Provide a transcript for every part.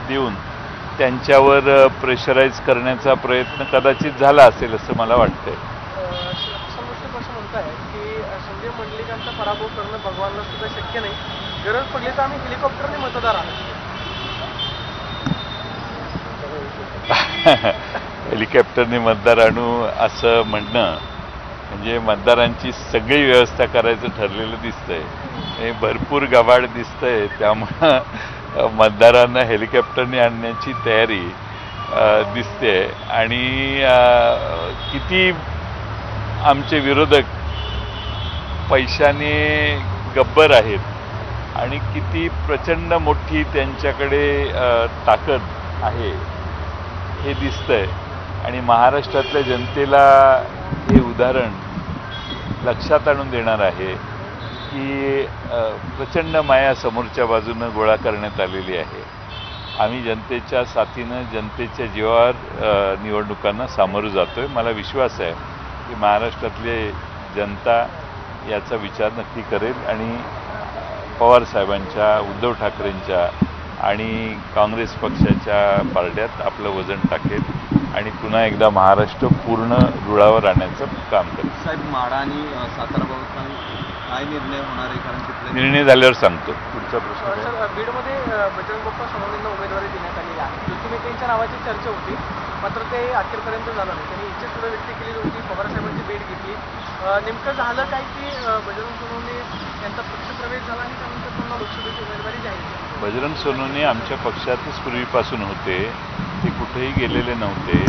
देऊन त्यांच्यावर प्रेशराईज करण्याचा प्रयत्न कदाचित झाला असेल असं मला वाटतंय. समोरचे असं म्हणताय की संजय मंडलिकांचा पराभव करणं भगवानला सुद्धा शक्य नाही, गरज पडली तर आम्ही हेलिकॉप्टरने मतदार आणू. हेलिकॉप्टरने मतदार आणू असं म्हणणं म्हणजे मतदारांची सगळी व्यवस्था करायचं ठरलेलं दिसतंय. हे भरपूर गबाड दिसतंय, त्यामुळं मतदारांना हेलिकॉप्टरने आणण्याची तयारी दिसते. आणि किती आमचे विरोधक पैशाने गब्बर आहेत आणि किती प्रचंड मोठी त्यांच्याकडे ताकद आहे हे दिसतंय. आणि महाराष्ट्रातल्या जनतेला हे उदाहरण लक्षात आणून देणार आहे की प्रचंड माया समोरच्या बाजूनं गोळा करण्यात आलेली आहे. आम्ही जनतेच्या साथीनं जनतेच्या जीवावर निवडणुकांना सामोरं जातोय. मला विश्वास आहे की महाराष्ट्रातले जनता याचा विचार नक्की करेल आणि पवारसाहेबांच्या, उद्धव ठाकरेंच्या आणि काँग्रेस पक्षाच्या पारड्यात आपलं वजन टाकेल आणि पुन्हा एकदा महाराष्ट्र पूर्ण रुळावर आणण्याचं काम करेल. साहेब, माढा आणि साताराबाबत काय निर्णय होणार आहे? कारण तिथले निर्णय झाल्यावर सांगतो. पुढचा प्रश्न. सर, बीडमध्ये बजरंग बाप्पा सोनवणेंना उमेदवारी देण्यात आलेली आहे. युतीनेत्यांच्या नावाची चर्चा होती, मात्र ते अखेरपर्यंत झालं नाही. त्यांनी इच्छा सुद्धा व्यक्त केली होती, पवारसाहेबांची भेट घेतली. नेमकं झालं काय की बजरंग सोनवणे यांचा पक्षप्रवेश झाला आणि त्यानंतर त्यांना लोकसभेची उमेदवारी जाहीर झाली. बजरंग सोनवणे आमच्या पक्षातच पूर्वीपासून होते, ते कुठेही गेलेले नव्हते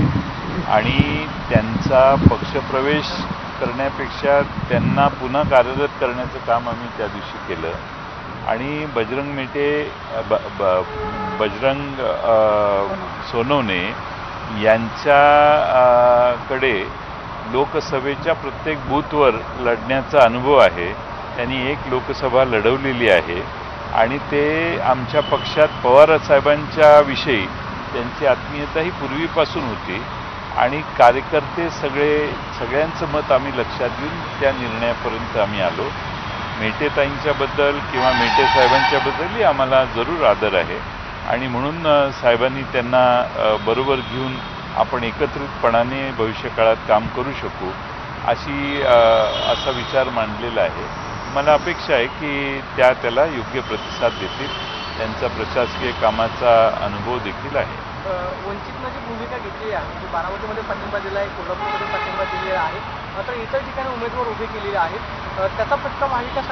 आणि त्यांचा पक्षप्रवेश करण्यापेक्षा त्यांना पुन्हा कार्यरत करण्याचं काम आम्ही त्या दिवशी केलं. आणि बजरंग सोनवणे यांच्याकडे लोकसभेच्या प्रत्येक बूथवर लढण्याचा अनुभव आहे. त्यांनी एक लोकसभा लढवलेली आहे आणि ते आमच्या पक्षात पवारसाहेबांच्या विषयी त्यांची आत्मीयता ही पूर्वीपासून होती आणि कार्यकर्ते सगळ्यांचं मत आम्ही लक्षात घेऊन त्या निर्णयापर्यंत आम्ही आलो. मेटेताईंच्याबद्दल किंवा मेटे साहेबांच्याबद्दलही आम्हाला जरूर आदर आहे आणि म्हणून साहेबांनी त्यांना बरोबर घेऊन आपण एकत्रितपणाने भविष्यकाळात काम करू शकू असा विचार मांडलेला आहे. मला अपेक्षा आहे की त्याला योग्य प्रतिसाद देतील. त्यांचा प्रशासकीय कामाचा अनुभव देखील आहे. वंचितनं जी भूमिका घेतली आहे, म्हणजे बारामतीमध्ये पाठिंबा दिला आहे, कोल्हापूरमध्ये पाठिंबा दिलेला आहे, मात्र इतर ठिकाणी उमेदवार उभे केलेले आहेत, त्याचा फटका महाविकास